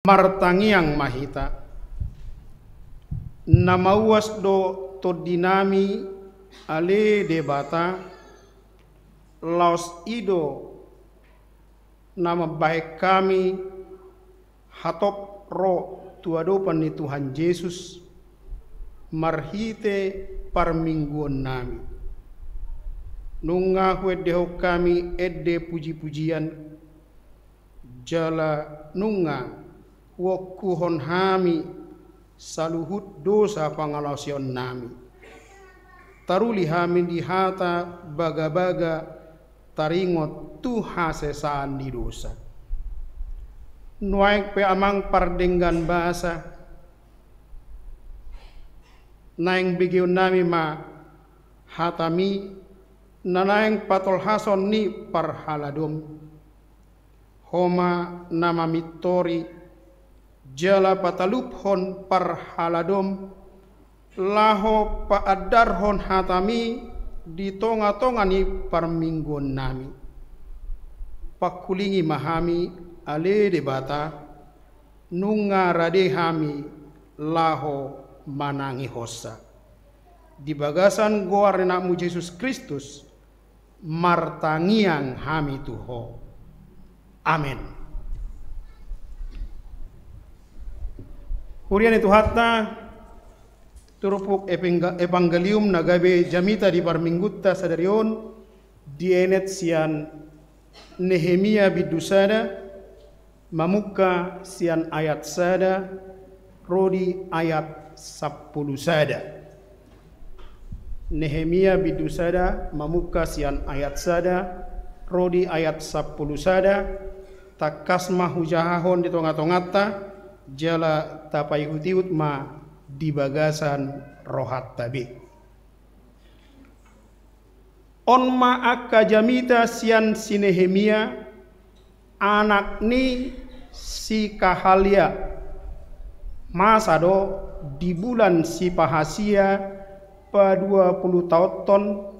martangiang mahita namawas do to dinami ale debata laos ido nama baik kami hatop ro tuadopan ni Tuhan Yesus marhite parmingguan nami nunga huedeho kami edde puji-pujian jala nunga wokuhon hami saluhut dosa pangalausion nami taruli hami dihata baga-baga taringot tuha sesaan di dosa nuaik pe amang pardenggan bahasa naeng bigiun nami ma hatami nanaeng patol hason ni parhaladom homa nama mitori jala pataluphon parhaladom laho paadarhon hatami di tonga-tonga ni parmingguan nami pakulingi mahami ale debata nunga rade hami laho manangi hosa di bagasan goar namu Yesus Kristus martangiang hami tuho amin. Hurian itu hatta turupuk evangelium nagabe jamita di parminggutta sadarion dienet sian Nehemia bidusada mamuka sian ayat sada rodi ayat 10 sada. Nehemia bidusada mamuka sian ayat sada rodi ayat 10 sada takasma hujahahon di tonga-tongata jala tapai hutiut ma di bagasan rohat tabi on ma akka jamita sian si Nehemia anak ni si Kahalia masado di bulan si Pahasia pa 20 tahun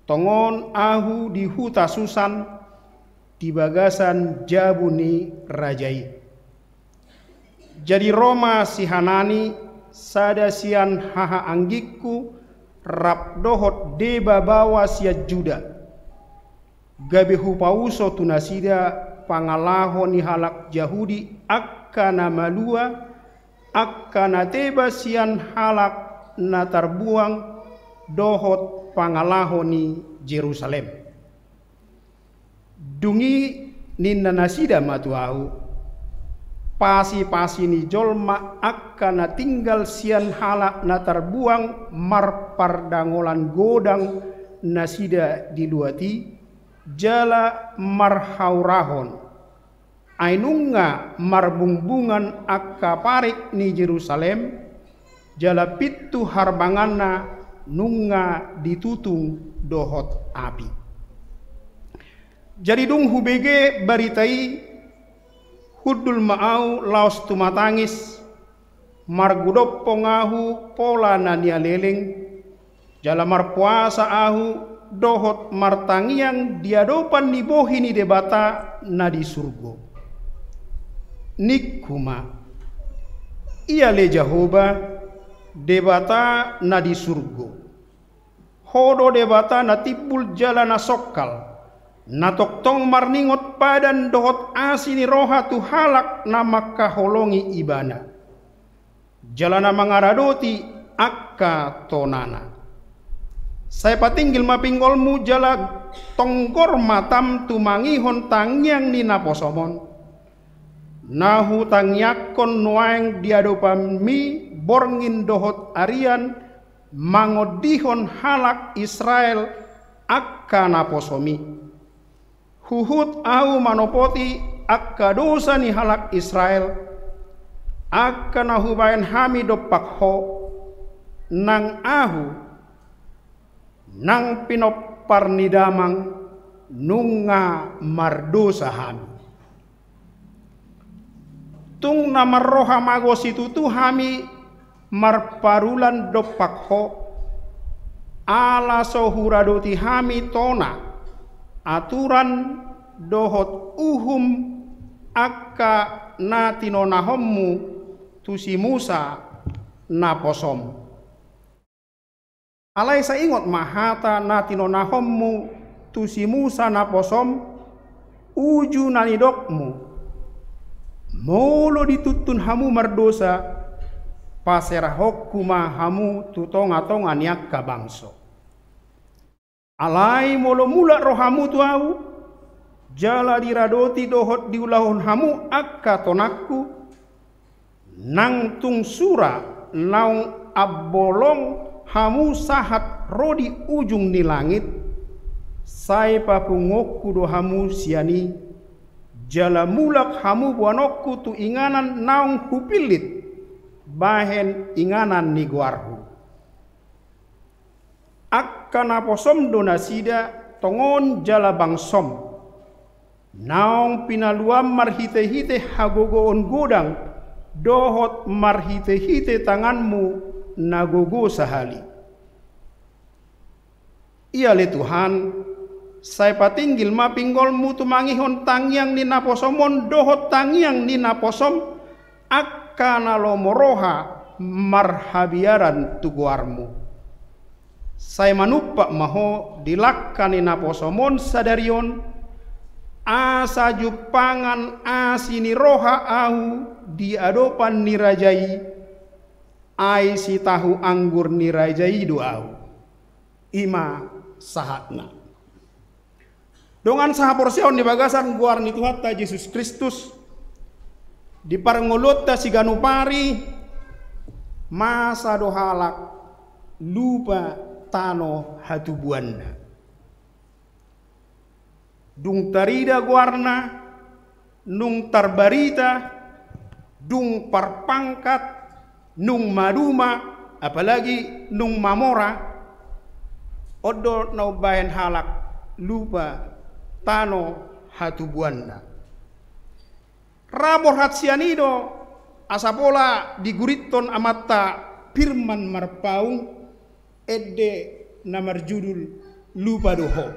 tongon ahu di huta Susan di bagasan Jabuni rajai. Jadi Roma si Hanani sada sian haha anggiku rap dohot deba bawa sia Juda gabehu pauso tunasida pangalaho ni halak Yahudi akkana malua akkana teba sian halak na terbuang dohot pangalaho ni Jerusalem dungi ninna nasida matuau pasi-pasi ni jolma akkana tinggal sian halak na terbuang mar pardangolan godang nasida diluati jala marhaurahon ainunga marbungbungan akka parik ni Jerusalem jala pitu harbanganna nunga ditutung dohot api jadi dung hubege baritai hudul maau laos tumatangis margudop pongahu pola nania leleng jala marpuasa ahu dohot martangiang diadopan ni bohi ni debata na di surgo nikuma ia le Jehovah debata na di surgo hodo debata na tibul jala na sokal na toktong marningot padan dohot asini roha tu halak na makaholongi ibana jalana mangaradoti akka tonana saya patinggil mapinggolmu jala tonggor matam tu mangihon tangyang ni naposomon nahu tangyakon nuang diadopan mi borngin dohot arian mangodihon halak Israel akka naposomi huhut au manopoti akka dosa ni halak Israel akka nahubayan hami dopak ho nang ahu nang pinop parnidamang nunga mardosa hami tung na marroha magos itu tu hami marparulan dopak ho ala sohuradoti hami tona aturan dohot uhum akka na tinonahommu tu si Musa na posom. Alai sa ingot mahata na tinonahommu tu si Musa na posom uju nanidokmu molo ditutun hamu mardosa paserahokuma hamu tu tonga-tonga niak kabangso. Alai molo mula rohamu tu au jala diradoti dohot diulahon hamu akka tonakku nang tung sura naung abbolong hamu sahat rodi ujung ni langit sai papungokku do hamu siani jala mulak hamu buanokku tu inganan naung hupilit bahen inganan ni guarhu akkana posom donasida tongon jala bangsom naung pinaluam marhite-hite hagogoon godang dohot marhite-hite tanganmu nagogo sahali. Iya le Tuhan, saya patinggil mapinggolmu tumangihon tangyang ni naposomon dohot tangyang ni naposom akkana lomoroha marhabiaran tuguarmu. Saya manupak maho dilakkan ni naposomon sadarion asa jupangan asini roha au di adopan nirajai ai si tahu anggur nirajai doau ima sahatna dongan saha porsion di bagasan guar ni Tuhan ta Yesus Kristus di parngolot ta si ganupari masa dohalak lupa tano hatubuanna dung tarida guarna nung tarbarita dung parpangkat nung maduma apalagi nung mamora odo nau bayan halak lupa tano hatubuanna rabor hatsianido asapola diguriton amatta firman marpaung edde namar judul lupa doho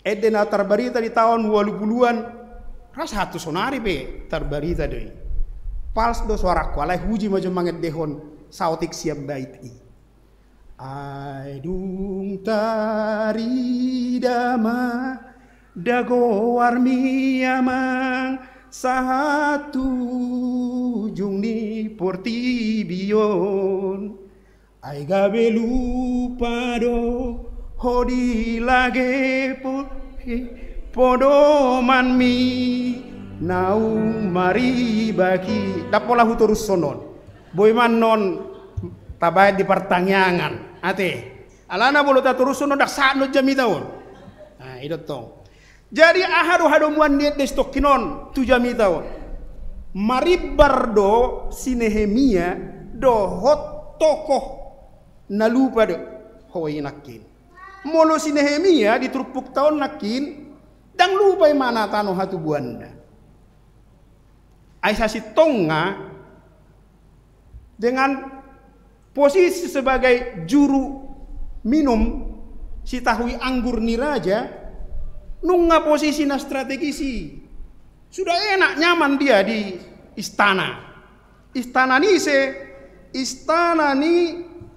edde na tarbarita di tahun 80-an rasa hatu sonari pe tarbarita doi pals do suaraku alai huji maju manget dehon sautik siap bait i aidung taridama dago warmiamang sahatu jungni portibion ai gabe lupa do hodi lage podoman mi naung mari baki dapola huturus sonon boy man non tabayad di pertanyaan ate alana bolo ta turus sonon dak sano jami taon nah itu tong jadi ahadu hadomuan niat destokinon tu jami taon mari bardo si Nehemia do hot tokoh nalupa do hoi nakin molo si Nehemia di trupuk tahun nakin dang lupa mana tano hatu buanda Aisyah si tonga dengan posisi sebagai juru minum si tahui anggur niraja nunga posisi na strategisi sudah enak nyaman dia di istana ni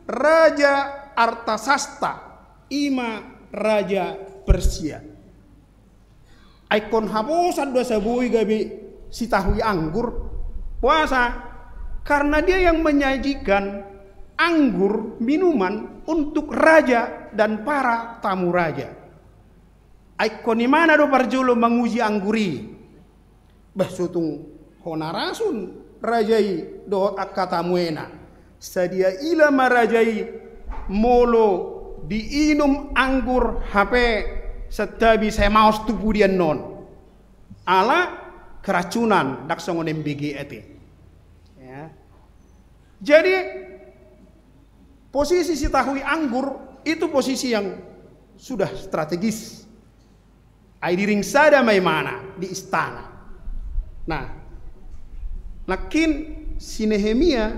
Raja Artasasta ima Raja Persia ikon habosan dosa bui gabi si tahui anggur puasa karena dia yang menyajikan anggur minuman untuk raja dan para tamu raja. Ikon di mana do parjolo menguji angguri basutung honarasun rajai do akatamuena sadia ila marajai molo diinum anggur hape setabi saya maus tupudian non ala keracunan dak songon MBG ete ya. Jadi posisi si tahui anggur itu posisi yang sudah strategis ai diring sada mai mana di istana nah lakin si Nehemia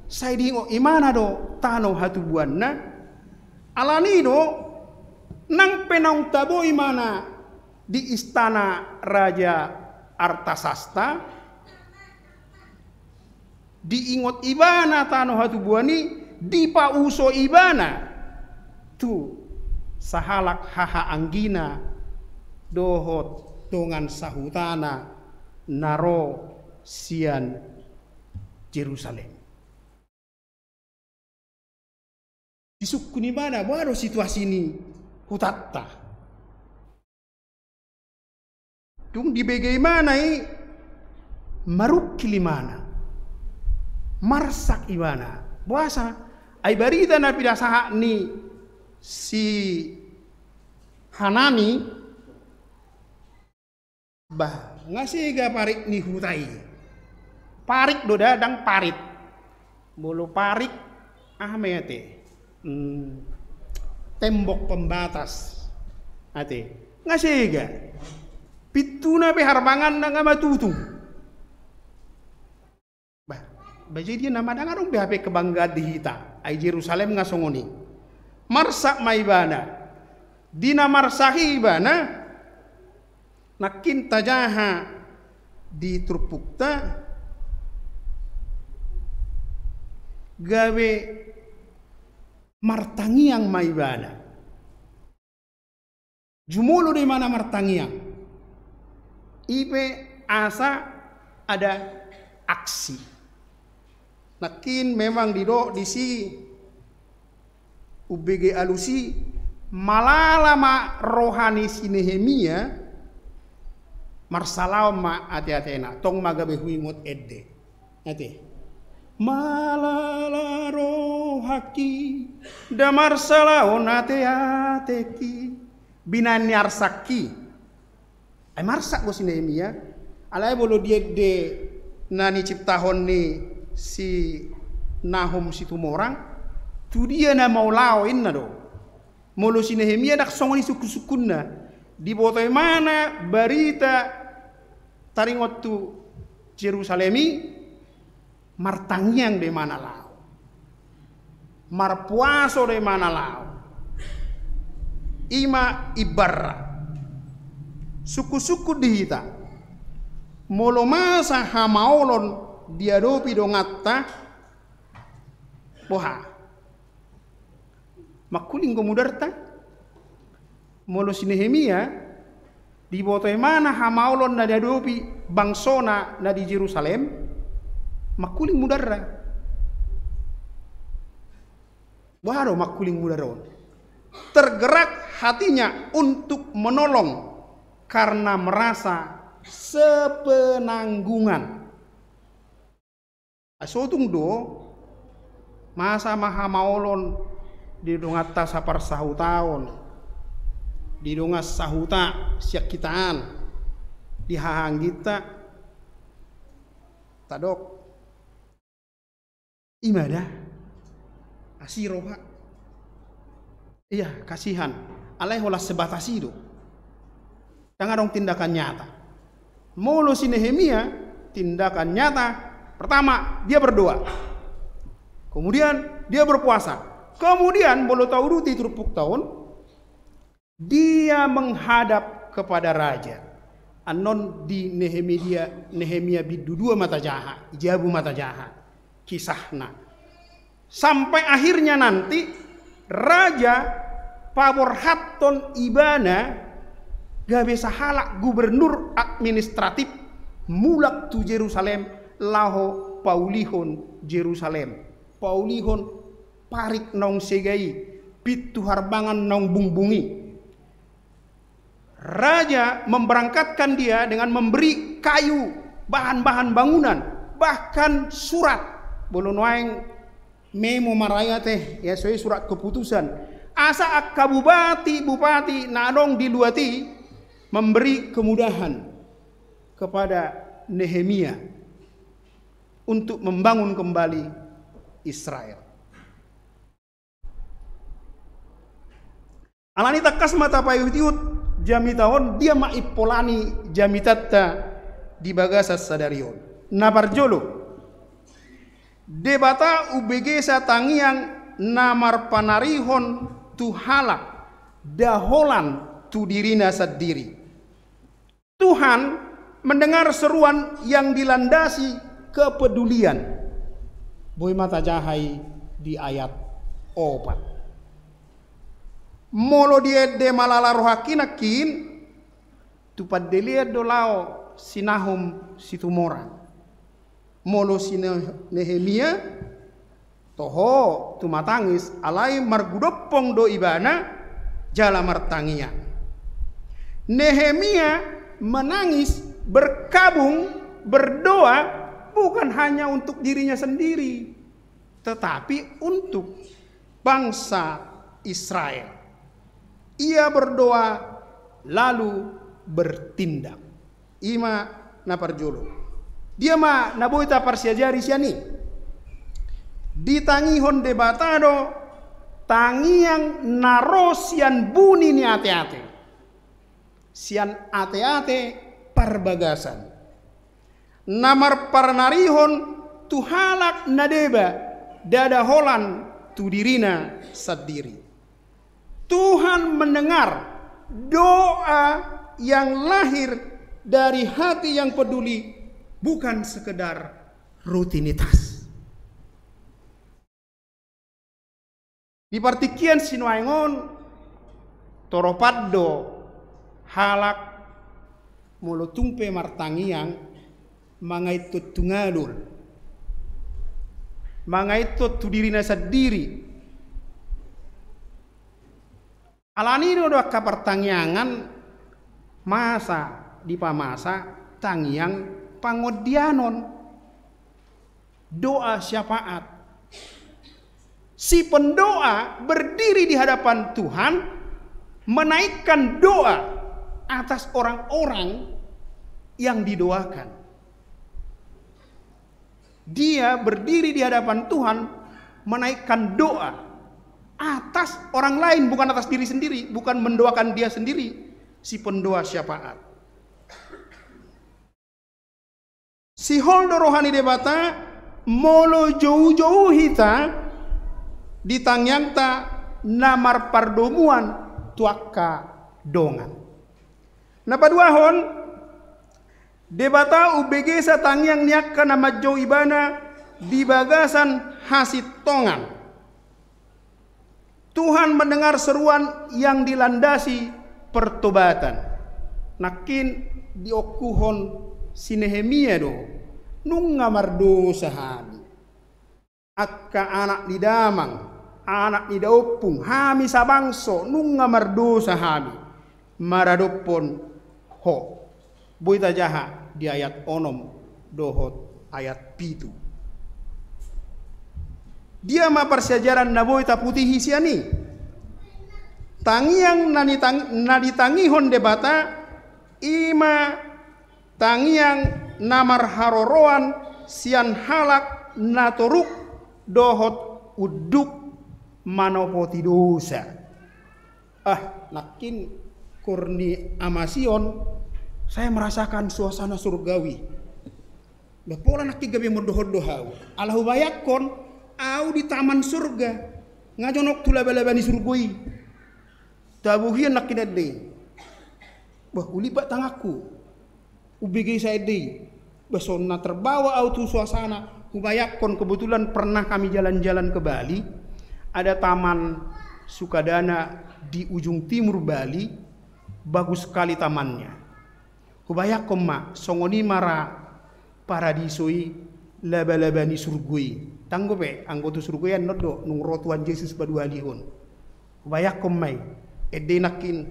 saya dingo imana do tano hatu buanna alani do nang penong tabo imana di istana Raja Artasasta diingot ibana tano hatu buani di pauso ibana tu sahalak haha anggina dohot dongan sahutana naro sian Jerusalem. Disukuni mana baru situasi ini hutatta. Dung di bagaimana maruk kilimana marsak ibana buasa ay barita na pidasaha ni si Hanani bah ngasiga parik ni hutai parik do dadang parit bolo parik ahmete tembok pembatas ate ngasiga pituna pe harbangan na nga matutu bah bajedi nama dangarong BHP kebanggaan dihita ay Jerusalem ngasongoni marsak maibana dina marsahi ibana nakin tajaha di turpukta gawe martangiang maibana jumulo di mana martangiang ipe asa ada aksi nakin memang di si UBG alusi malalama rohani si Nehemia marsalau ma ati-atena tong magabe huimut edde ati malala rohaki da marsalau ate-ateki binanyar saki ay marsak go si Nehemia alay bolo diegde nani ciptahon ni si Nahum si tumorang tu dia na maulawin na do molo si Nehemia dak songoni suku-sukunna di botoy mana barita taringot tu Jerusalemi martangiang de mana lao marpuaso de mana lao ima ibarra suku-suku dihita molo masa hamaolon diadopi dongatta boha makuling gomudarta molo si Nehemia di botoy mana hamaolon na diadopi bangsona na di Jerusalem makuling mudarra baru makuling mudaron tergerak hatinya untuk menolong karena merasa sepenanggungan. Asotung do masa mahamaolon di dongata sapar sahutaon di dongas sahuta siak kitaan di hahang kita tadok imada asiroha iya kasihan alai holas sebatasi do jangan dong tindakan nyata. Molo si Nehemia tindakan nyata. Pertama dia berdoa. Kemudian dia berpuasa. Kemudian bolo tauruti turpuk tahun dia menghadap kepada raja. Anon di Nehemia bidu dua mata jaha, jabu mata jaha. Kisahna. Sampai akhirnya nanti raja pabor hatton ibana gawe sahalak gubernur administratif mulak tu Jerusalem laho paulihon Jerusalem paulihon parik nong segai pitu harbangan nong bungbungi raja memberangkatkan dia dengan memberi kayu bahan-bahan bangunan bahkan surat bolon waeng memo maraya teh ya soe surat keputusan asa akabubati bupati nadong diluati memberi kemudahan kepada Nehemia untuk membangun kembali Israel. Alani takas mata payutiut jami tahun dia maipolani jami tatta di bagasa sadarion. Nabarjolo debata UBG satangiang namar panarihon tuhalak daholan tu dirina sadiri. Tuhan mendengar seruan yang dilandasi kepedulian. Boy mata jahai di ayat 4. Molo dia de malala rohakinakin tupad delia dolao sinahum situmora. Molo Nehemia toho tumatangis alai margudopong do ibana jala martangia. Nehemia menangis, berkabung, berdoa bukan hanya untuk dirinya sendiri, tetapi untuk bangsa Israel. Ia berdoa lalu bertindak. Ima na parjolo. Dia ma naboita parsiajari siani. Ditangihon debatado tangiang narosian buni ni ate-ate. Sian ate-ate parbagasan. Namar parnarihon tuhalak nadeba dada holan tudirina sadiri. Tuhan mendengar doa yang lahir dari hati yang peduli, bukan sekedar rutinitas. Di partikian sinuaingon toropaddo halak molotumpe martangiang mangaitut tungalul mangaitut tudirina sadiri. Alani do kapertangiangan masa di pamasa tangiang pangodianon doa syafaat. Si pendoa berdiri di hadapan Tuhan menaikkan doa atas orang-orang yang didoakan. Dia berdiri di hadapan Tuhan menaikkan doa atas orang lain, bukan atas diri sendiri, bukan mendoakan dia sendiri, si pendoa syafaat. Si holdo rohani debata molo jauh-jauh hita ditangyangta namar pardomuan tuaka dongan. Napaduahon debata UBG sa tangyang niaka nama jauh ibana di bagasan hasit tongan. Tuhan mendengar seruan yang dilandasi pertobatan. Nakin diokuhon si Nehemia do nung ngamardo sahami. Akka anak di damang, anak di daupung, hami sabangso nung ngamardo sahami. Maradopon ho. Boita jaha di ayat onom dohot ayat pitu. Dia ma persejaran naboita putih hisiani. Tangiang naditangihon debata ima tangiang namar haroroan sian halak natoruk dohot uduk manopoti dosa. Nakin kurni amasion saya merasakan suasana surgawi. Bapola nakki gabe modohod dohau. Allahu bayakon au di taman surga ngajonok tula balabani surgoi tabuhian nakinade bah ulibat tangaku ubege saya deh besona terbawa au tu suasana hubayakon. Kebetulan pernah kami jalan-jalan ke Bali, ada taman Sukadana di ujung timur Bali, bagus sekali tamannya. Hubayakon ma songoni mara paradisoi laba-labani surgui. Tanggope anggotu surguyan nodo nung rotuan Yesus badualihon. Bayak komai ede nakin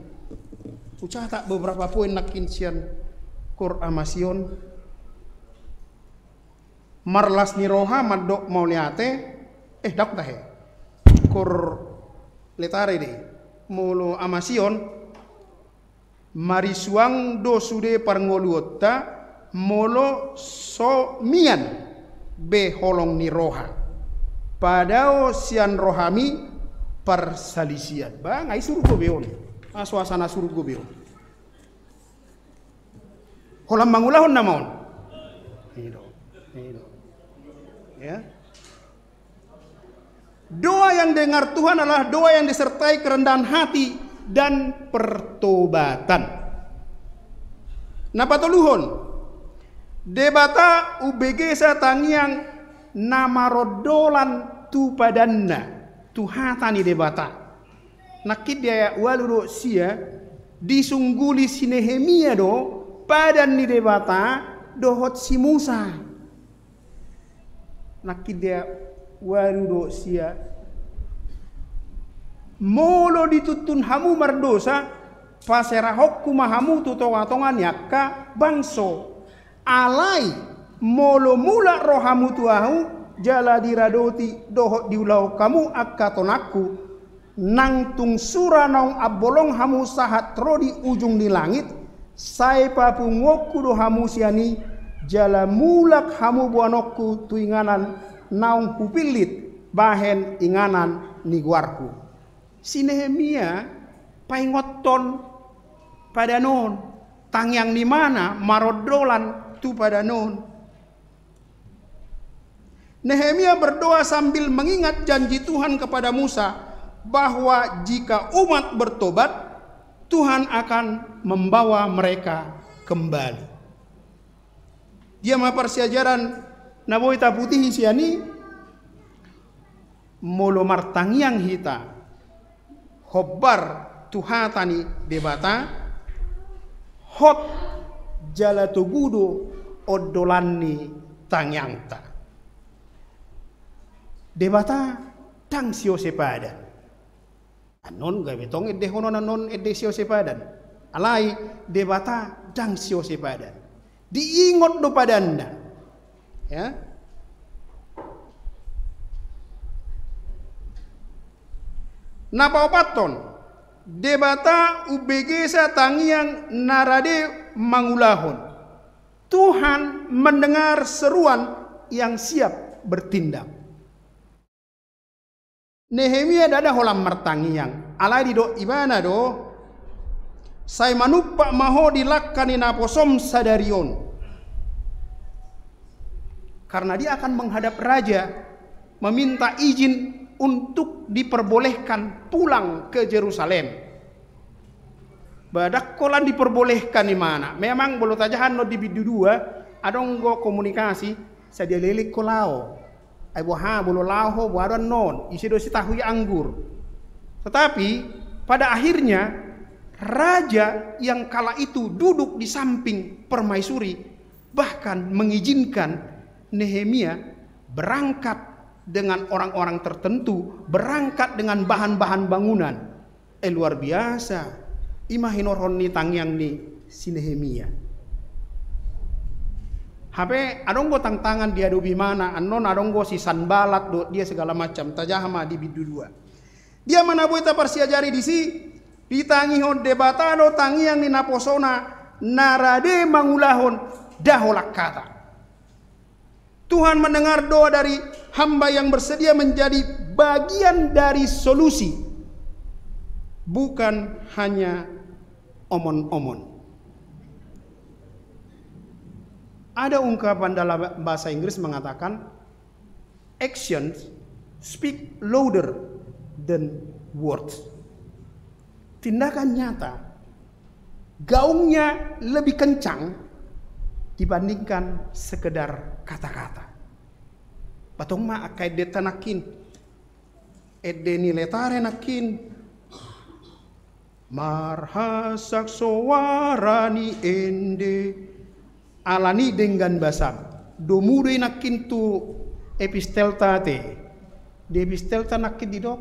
ucata beberapa poin nakin sian kor amasion marlas ni roha madok mauliate dak tahe kor letare de molo amasion marisuang do sude parngoluota molo so mian be holong ni roha padao sian rohami persalisian bang ai surgo beon suasana surgo beon holam mangulahon namaon hido ya. Doa yang dengar Tuhan adalah doa yang disertai kerendahan hati dan pertobatan. Napa toluhon debata UBG sa tangiang nama rodolan tu padanna tu hatani debata nakid dia waludo sia disungguli si Nehemia do padan ni debata dohot si Musa nakid dia waludo sia molo ditutun hamu mardosa paserahok kumahamu tutongatongan yakka bangso alai molo mula rohamu tuahu jala diradoti dohot diulau kamu akatonaku nang tung sura naung abolong hamu sahat ro di ujung di langit sai papungoku do hamu siani jala mulak hamu buanokku tu inganan naung pupilit bahen inganan niguarku si Nehemia paingoton pada non tangyang di mana marodolan tu pada non. Nehemia berdoa sambil mengingat janji Tuhan kepada Musa bahwa jika umat bertobat Tuhan akan membawa mereka kembali. Dia maparsiajaran naboita putih siani molo martangiang hita hobbar tuhatani debata hot jala tugudo odolani tangyangta debata tang sio sepadan anon gawe tong edde hono nanon edde sio sepadan alai debata tang sio sepadan diingot do padanda ya napa paton debata UBG tangiang narade mangulahon Tuhan mendengar seruan yang siap bertindak. Nehemia dada holam martangiang alai do ibana do sai manupa maho dilakkani naposom sadarion karena dia akan menghadap raja meminta izin untuk diperbolehkan pulang ke Yerusalem. Badak kolan diperbolehkan di mana? Memang bolo tajahan no di bidu dua adong go komunikasi sadia lelik kolao. Ai boha bolo laho buaran non isi do si tahu anggur. Tetapi pada akhirnya raja yang kala itu duduk di samping permaisuri bahkan mengizinkan Nehemia berangkat dengan orang-orang tertentu, berangkat dengan bahan-bahan bangunan. Luar biasa. Imahinoron ni tangyang ni si Nehemia. Hape adonggo tangan dia do bimana, anon adonggo si Sanbalat do dia segala macam tajahama di bidu dua. Dia manaboy ta parsiajari di si ditangi hon debatano tangiang ni naposona narade mangulahon daholak kata. Tuhan mendengar doa dari hamba yang bersedia menjadi bagian dari solusi, bukan hanya omon-omon. Ada ungkapan dalam bahasa Inggris mengatakan actions speak louder than words. Tindakan nyata gaungnya lebih kencang dibandingkan sekedar kata-kata. Batong ma akay deta nakin edde ni letare nakin marhasak sowarani ende alani dengan basam domudo nakin tu epistelta te de epistelta nakin didok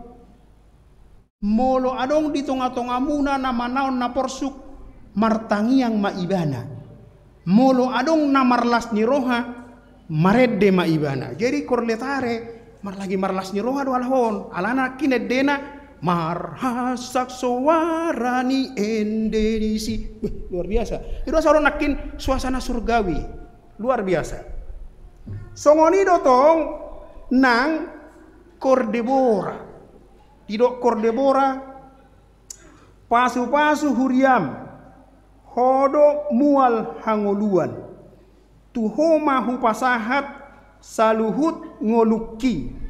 molo adong di tonga-tonga muna na manaon na porsuk martangiang maibana molo adong na marlas ni roha maredde maibana jadi korletare marlas ni roha do alhon alana kinedena marhasak sowarani endedisi. Luar biasa. Itu asal nakin suasana surgawi. Luar biasa. Songoni dotong nang Kordebora. Tidok Kordebora pasu-pasu huriam hodo mual hangoluan. Tuhoma hupasahat saluhut ngoluki.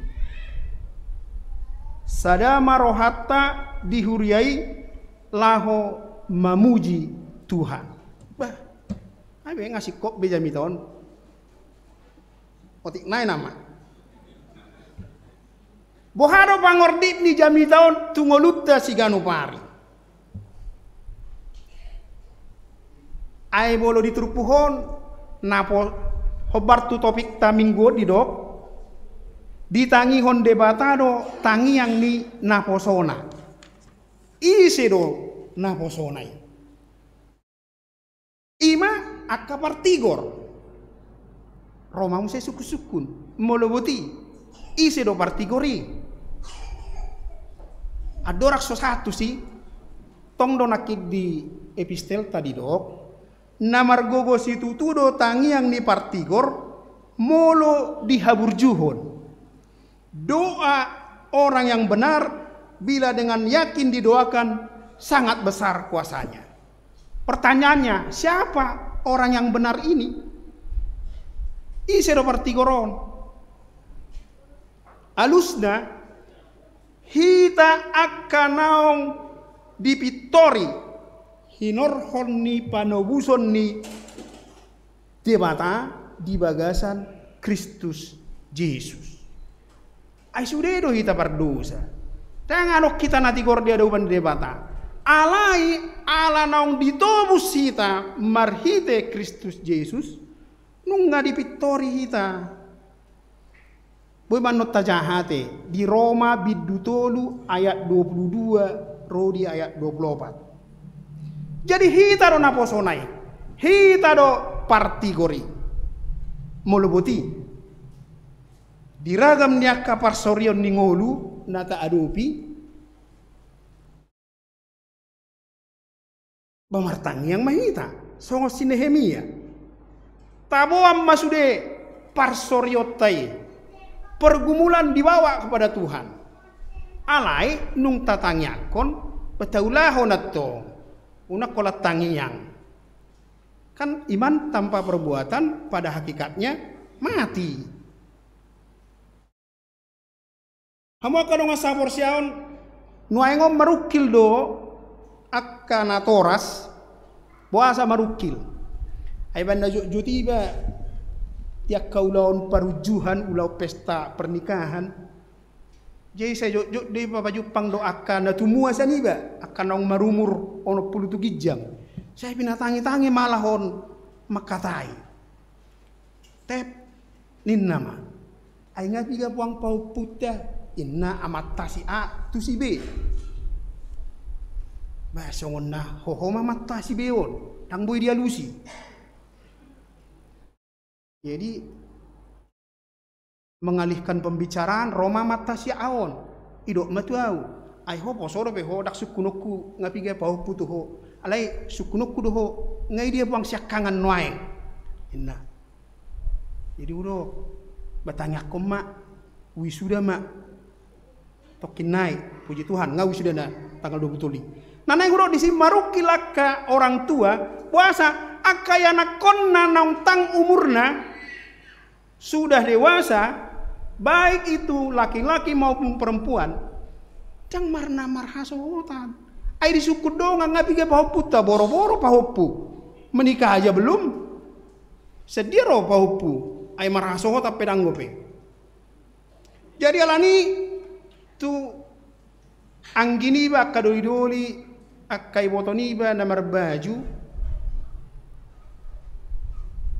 Sadama rohatta dihuriai laho mamuji Tuhan. Bah, abe ngasih kok beja miton. Otik nai nama. Bohado pangordip ni jami taon tungolutta siganu pari. Ai bolo diturupuhon napo hobar tu topik ta minggu di dok. Ditangi hon debatado tangi yang ni naposona. Ise do naposonai. Ima akka partigor. Roma muse suku-sukun moloboti. Ise do partigori. Adorak so satu sih. Tong do nakid di epistel tadi dok. Namar gogo situ tudo tangi yang ni partigor molo dihaburjuhon. Doa orang yang benar bila dengan yakin didoakan sangat besar kuasanya. Pertanyaannya, siapa orang yang benar ini? Isero partigoron. Alusna hita akanaong dipitori hinorhon ni panobuson ni debata di bagasan Kristus Yesus. Ai sudedo hita berdosa. Tengano kita nanti gordia dauban debata. Alai ala naung ditobus hita marhite Kristus Yesus nunga dipitori hita. Boy manot tajahate di Roma bidutolu ayat 22 rodi ayat 24. Jadi hita do naposonai. Hita do partigori. Moloboti. Diragam niaka parsorion ningolu nata adopi. Bamartangi yang mahita. Songo si Nehemia. Taboam masude parsoriotai. Pergumulan dibawa kepada Tuhan. Alai nung tatangyakon betaulahon atto. Una kolat tangiyang. Kan iman tanpa perbuatan pada hakikatnya mati. Hamu kadang ngasapor siaon nuaengom marukil do akana toras puasa marukil. Ai banda jutiba tiak kaulaon parujuhan ulau pesta pernikahan. Jadi saya jok di baju pang do akan tumua saniba akan ong marumur ono puluh tu gijam. Saya binatangi-tangi malahon makatai. Tep ninnama. Ai ngapiga puang pau putah inna amatasi a tu si b. Basongon na hohoma matasi beon tang boy dia lusi. Jadi mengalihkan pembicaraan Roma matasi aon idok matuau ai ho posoro be ho dak sukunoku ngapiga pau putu ho alai sukunoku do ho ngai dia buang siakangan noaeng inna. Jadi udo batanya koma wisuda mak tokin naik puji Tuhan ngau wisuda na tanggal 20. Nanai huro di marukilaka orang tua puasa akayana konna naung tang umurna sudah dewasa baik itu laki-laki maupun perempuan jang marna marhasotan ai disuku dong ngapiga pahuputa boro-boro pahupu menikah aja belum sediro pahupu ai marhasota pedang gope. Jadi alani tu anggini ba kadoli-doli akai botoniba namar baju.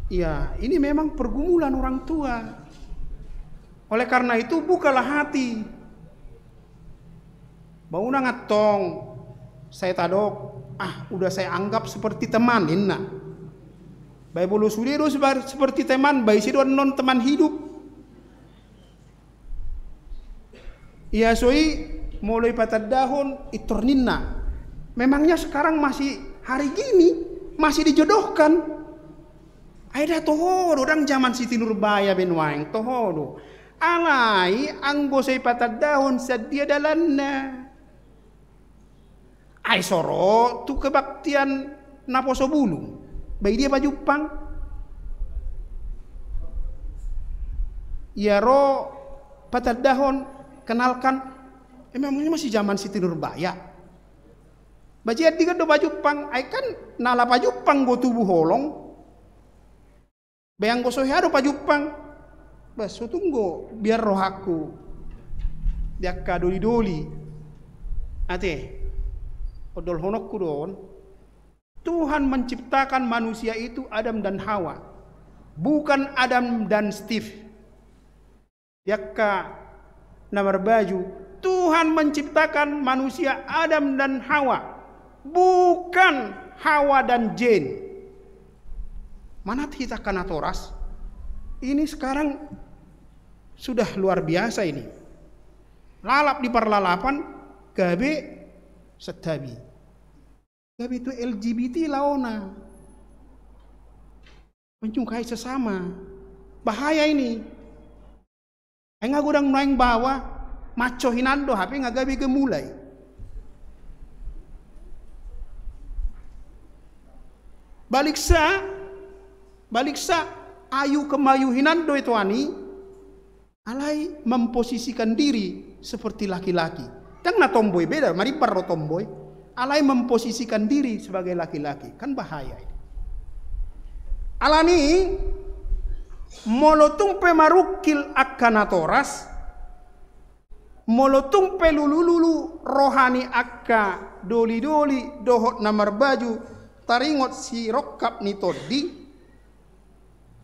Ya, ini memang pergumulan orang tua. Oleh karena itu bukalah hati. Bauna ngatong saya tadok, udah saya anggap seperti teman inna. Baik bolu sudiro seperti teman, baik sido non teman hidup. Iya soi mulai patad dahon itorninna. Memangnya sekarang masih hari gini masih dijodohkan. Aida toho orang zaman Siti Nurbaya benwaeng toho alai anggo say patad dahon sadia dalanna. Ai soro tu kebaktian naposo bulu. Bayi dia pajupang. Ya ro patad dahon kenalkan memangnya masih zaman Siti Nurbaya. Bajiat diga do pajupang ai kan nala pajupang go tubuh holong. Bayang gosoh hado pajupang. Bas tunggu biar rohaku. Diakka doli-doli. Ate, odol honokku don. Tuhan menciptakan manusia itu Adam dan Hawa. Bukan Adam dan Steve. Diakka namar baju. Tuhan menciptakan manusia Adam dan Hawa. Bukan Hawa dan Jane. Mana kita kana toras? Ini sekarang sudah luar biasa ini. Lalap di perlalapan, gabe setabi. Gabe itu LGBT laona. Menyukai sesama. Bahaya ini. Enggak gudang naing bawa, maco hinando, tapi enggak gabe gemulai. Balik sa, ayu kemayu hinando itu ani, alai memposisikan diri seperti laki-laki. Kan na tomboy beda, mari parro tomboy. Alai memposisikan diri sebagai laki-laki, kan bahaya ini. Alani molotung pe marukil akanatoras, molotung pe lulu rohani akka doli-doli dohot namar baju taringot si rokkap ni toddi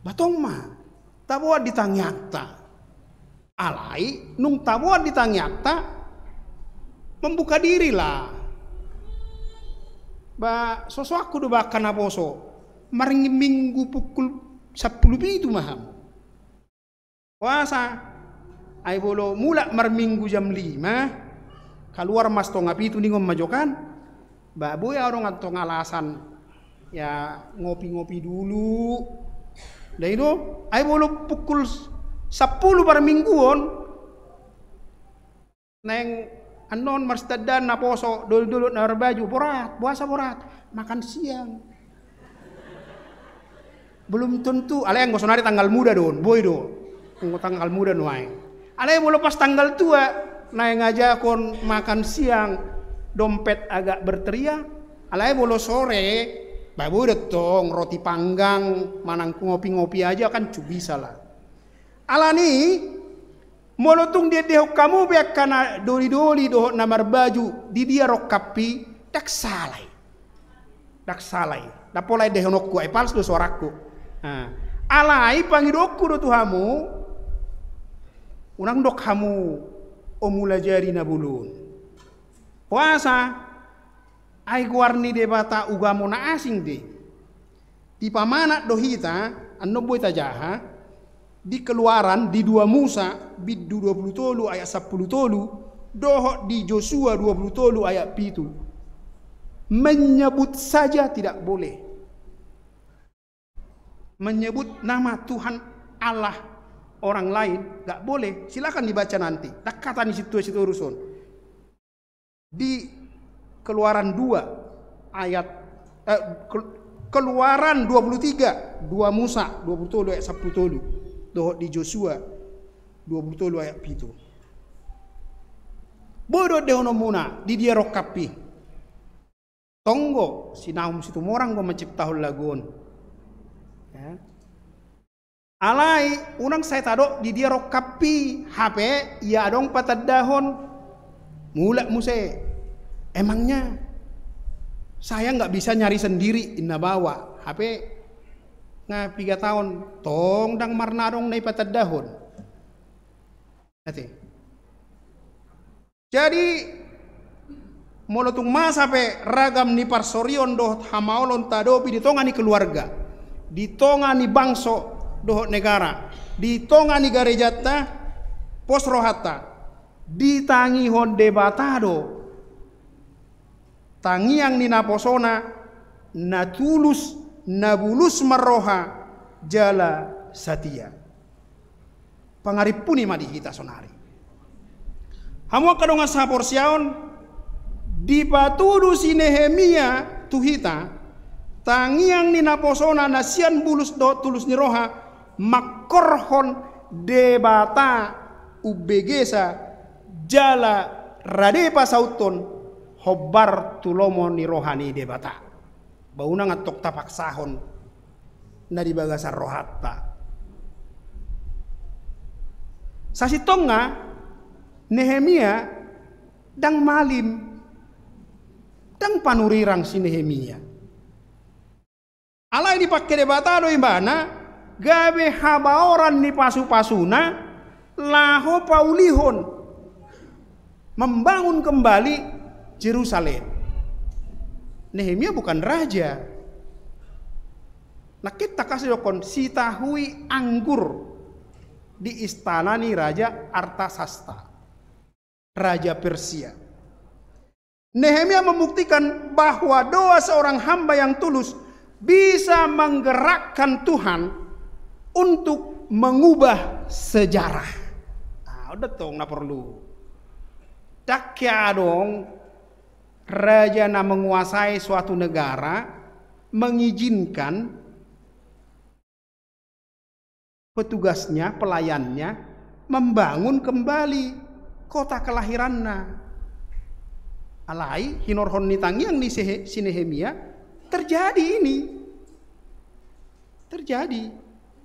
batong ma tabuat ditangyakta alai nung tabuat ditangyakta membuka diri lah ba sosoaku do ba kanaposo maringi minggu pukul 10 itu maham puasa ay bolo mula marminggu jam 5 keluar mas tonga pitu ningom majokan babu ya orang atong alasan ya ngopi-ngopi dulu. Dah itu, ay bolo pukul 10 per mingguon. Neng anon marstadan na poso dulu na baju borat, puasa borat, makan siang. Belum tentu, alay ang gosonari tanggal muda don, boy do. Kung tanggal muda nuay. Alay bolo pas tanggal tua, neng aja kon makan siang, dompet agak berteriak. Alay bolo sore, babu detong roti panggang, manang ngopi-ngopi aja kan bisa lah. Alani molotung dia dehok kamu biak kana doli-doli dohok namar baju di dia rokapi dak salai. Dak salai. Dak polai dehonokku ai pals do suaraku. Alai pangidokku do tuhamu. Unang dok hamu omulajari na bulun. Puasa ai guarni de bata ugamo na asing de. Di pamana dohita anno boy tajaha di keluaran di 2 Musa biddu 23 ayat 10 dohok di Joshua 23 ayat 7 menyebut saja tidak boleh. Menyebut nama Tuhan Allah orang lain gak boleh. Silakan dibaca nanti. Tak kata di situ urusan. Di Keluaran 2 ayat Keluaran 23 2 Musa 20 ayat 10 dohok di Joshua 20 ayat 7 bodoh dehono muna di dia rokapi tonggo sinahum situ morang go menciptahul lagun ya. Alai unang saya tadok di dia rokapi HP ya dong patad dahon mulak muse. Emangnya saya nggak bisa nyari sendiri inna bawa HP nga 3 tahun tong dang marnadong na ipatad dahon. Jadi molotung mas HP ragam ni parsorion doh hamaolon tadopi di tonga ni keluarga, di tonga ni bangso doh negara, di tonga ni garejata pos rohata, di tangi honde batado tangiang ni naposona natulus nabulus maroha jala satia pangaripuni madi kita sonari hamu kadonga sapor siaon di patudu si Nehemia tuhita tangiang ni naposona nasian bulus do tulus ni roha makorhon debata ubegesa jala radepa sauton hobar tulomo ni rohani debata bauna ngatok tapak sahon na di bagasar rohatta sasitonga Nehemia dang malim, dang panurirang si Nehemia. Alai dipakai debatado ibana, gabe habaoran ni pasu-pasuna, laho paulihon, membangun kembali Yerusalem. Nehemia bukan raja. Nah kita kasih dokon si tahui anggur di istana nih Raja Artasasta, Raja Persia. Nehemia membuktikan bahwa doa seorang hamba yang tulus bisa menggerakkan Tuhan untuk mengubah sejarah. Nah, udah tong na perlu. Dakya dong raja na menguasai suatu negara mengizinkan petugasnya, pelayannya membangun kembali kota kelahirannya. Alai hinorhon nitangi yang di Nehemia terjadi ini. Terjadi.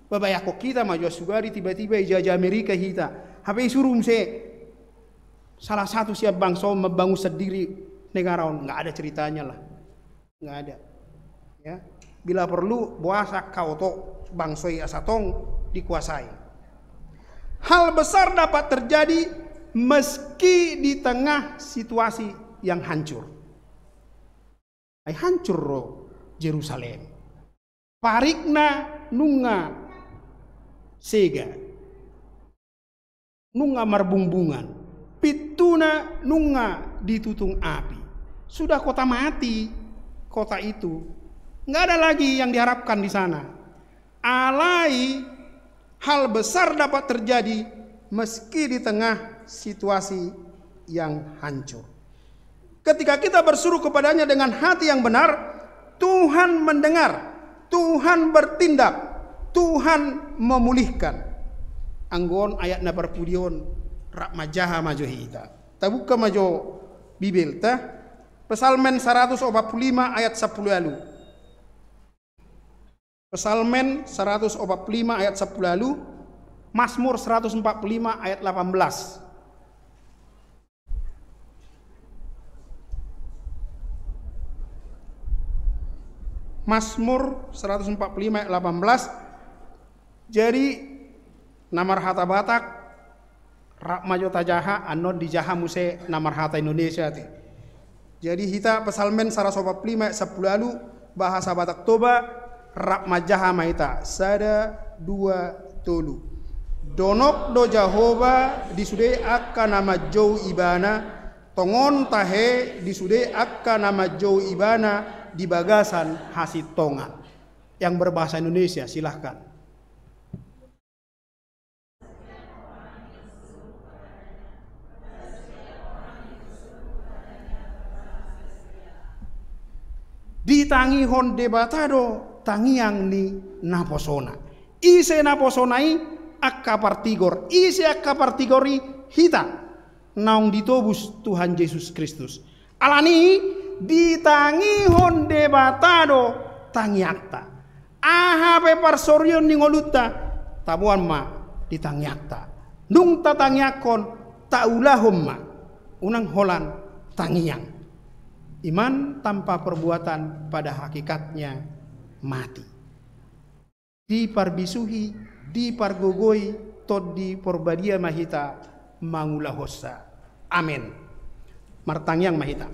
Babayako kita maju sugari tiba-tiba ijazah Amerika kita. Hape surum se salah satu siap bangsa membangun sendiri negara, nggak ada ceritanya lah. Nggak ada. Ya. Bila perlu buasa kau to bangsoi asatong dikuasai. Hal besar dapat terjadi meski di tengah situasi yang hancur. Hancur roh Yerusalem. Parikna nunga sega. Nunga marbumbungan. Pituna nunga ditutung api. Sudah kota mati kota itu. Nggak ada lagi yang diharapkan di sana. Alai hal besar dapat terjadi meski di tengah situasi yang hancur. Ketika kita berseru kepadanya dengan hati yang benar, Tuhan mendengar, Tuhan bertindak, Tuhan memulihkan. Anggon ayat na perpudion rak majaha majo hita. Tabuka majo Bibel ta. Pesalmen 145 ayat 10 lalu. Pesalmen 145 ayat 10 lalu, Mazmur 145 ayat 18. Mazmur 145 ayat 18. Jadi namar hata Batak rak majo tajaha anod di jaha muse namar hata Indonesia ti. Jadi hita pesalmen 145 ayat 10 lalu bahasa Batak Toba rak majaha maita sada dua tolu. Donok do Jehova disude akka nama jou ibana, tongon tahe disude akka nama jou ibana di bagasan hasit tongan. Yang berbahasa Indonesia silahkan. Ditangi hon debatado tangiang ni naposona. Ise naposonai akka partigor. Ise akka partigori hita. Naung ditobus Tuhan Yesus Kristus. Alani ditangi hon debatado tangiakta. Ahape parsorion ningoluta tabuan ma ditangiakta. Nung tatangiakon taulahum ma. Unang holan tangiang. Iman tanpa perbuatan pada hakikatnya mati. Diparbisuhi, dipargogoi, tod di porbadia mahita mangulahosa. Amin. Martangyang mahita.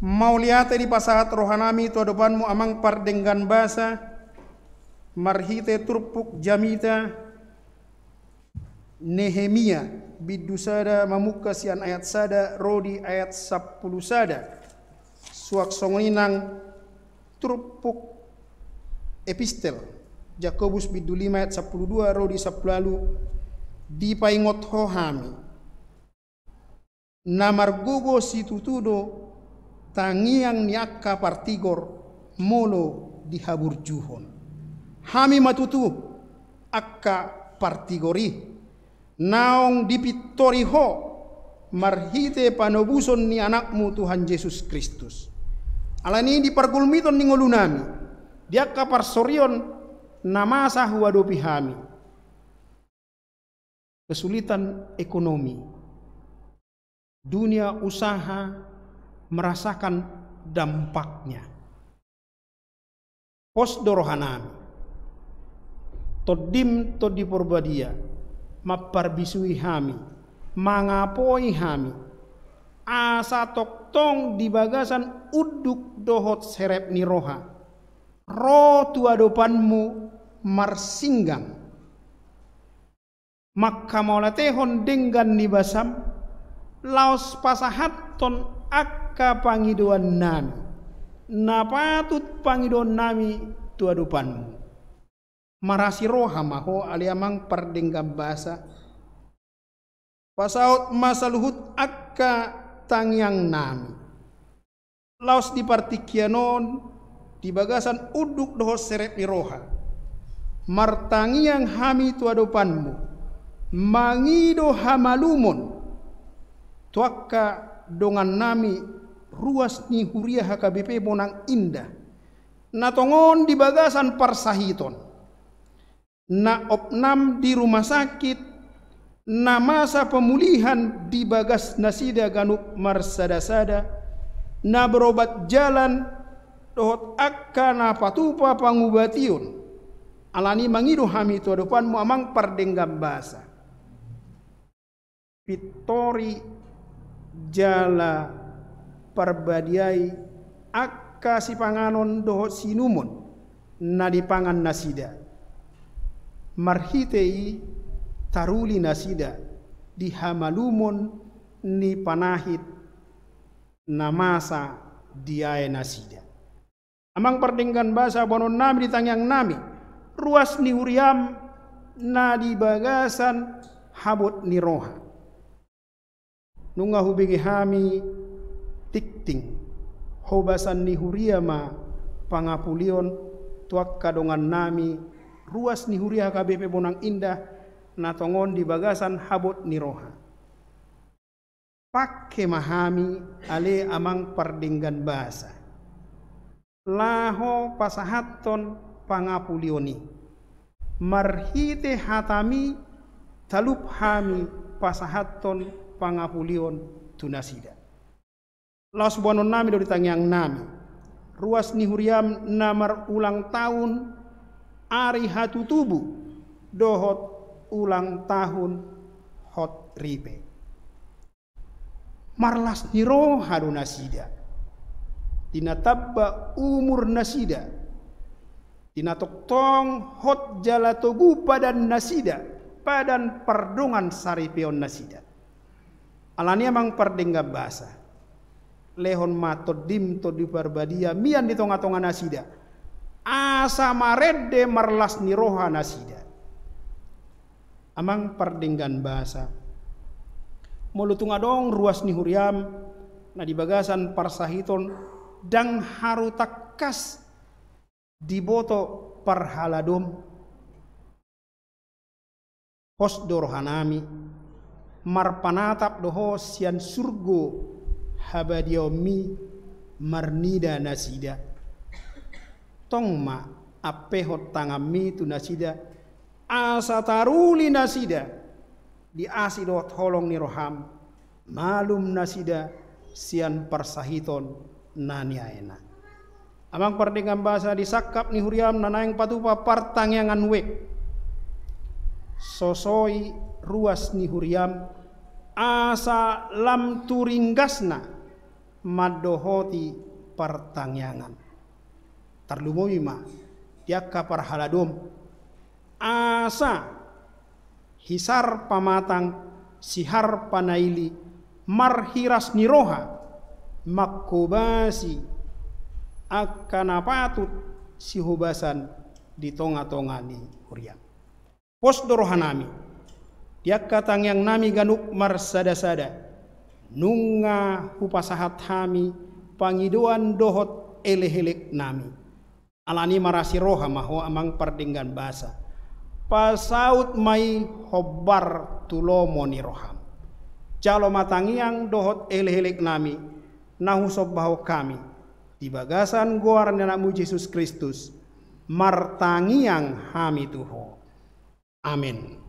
Mau lihat di pasahat rohanami to depanmu amang pardenggan basa marhite turpuk jamita Nehemia bidusada mamuka sian ayat sada rodi ayat 10 sada suak songinang turpuk epistel Jakobus bidu 5 ayat 12 rodi 10 lalu dipaingot hohami namargogo situtudo tangiang niakka partigor mono dihabur juhon hami matutu akka partigori naong dipitori ho marhite panobuson ni anakmu Tuhan Yesus Kristus. Alani dipargulmiton ni ngolunami. Dia kapar sorion namasa huwadopi hami. kesulitan ekonomi, dunia usaha merasakan dampaknya. Pos dorohanami, todim to di porbadia, maparbisui hami, mangapoi hami, asa toktong di bagasan uduk dohot serep niroha, ro tuadopanmu marsinggang, maka maulatehon denggan nibasam, laos pasahaton akka pangidoan nami, napatut pangidoan nami tuadopanmu. Marasi roha maho aliamang perdenggam bahasa, pasaut masa luhut akka tangyang nami, laos di partikianon di bagasan uduk dohot serep niroha, martangiang hami tuadopanmu, mangido hamalumon tuakka dongan nami ruas ni huria HKBP Bonang Indah, natongon di bagasan parsahiton, na opnam di rumah sakit, na masa pemulihan di bagas nasida ganuk marsada-sada, na berobat jalan dohot akka na patupa pangubation, alani mangido hami tuadopanmu amang pardenggam bahasa. Pitori jala parbadiai akka si panganon dohot sinumon na dipangan nasida, marhitei taruli nasida di hamalumon ni panahit namasa diae nasida. Amang pardenggan bahasa bonon nami ditangyang nami, ruas ni huriam na di bagasan habot ni roha, nunga hubigi hami tikting hobasan ni huriama pangapulion tuak kadongan nami ruas ni huria HKBP Bonang Indah natongon di bagasan habot ni roha. Pakke mahami ale amang pardenggan bahasa, laho pasahaton pangapulioni, marhite hatami talup hami pasahaton pangapulion tunasida. Laos bonon nami do ditangyang nami, ruas ni huriam namar ulang tahun ari hatu tubuh dohot ulang tahun hot ripe, marlas niro hadu nasida, dinatabba umur nasida, dinatoktong hot jalatogu padan nasida, padan pardongan saripeon nasida. Alani amang pardengga bahasa, lehon matodim to di parbadia mian di tonga-tonga nasida, asa marede marlas niroha nasida. Amang pardenggan bahasa, molutung adong ruas ni huriam na di bagasan parsahiton dang haru takkas diboto parhaladom, pos dorohanami marpanatap doho sian surgo habadiomi marnida nasida, tongma apehot tangami tu nasida, asa taruli nasida di asidot holong ni roham, malum nasida sian parsahiton naniaena. Amang pardenggan bahasa disakap ni huriam nanaing patupa partangyangan wek, sosoi ruas ni huriam asa lam turinggasna madohoti partangyangan, tarlumoy ma diakka parhaladom asa hisar pamatang sihar panaili marhiras niroha makobasi akan apatut si hubasan di tonga-tonga ni huriam. Pos dorohanami diakka tangyang nami ganuk marsada-sada, nunga hupasahat hami pangidoan dohot elehelek nami, alani marasi roha maho amang pardenggan bahasa, pasaut mai hobar tulomo ni roham, jalo matangiang dohot elehelek nami nahu sobaho kami di bagasan goar nanamu Yesus Kristus martangiang hami tuho. Amin.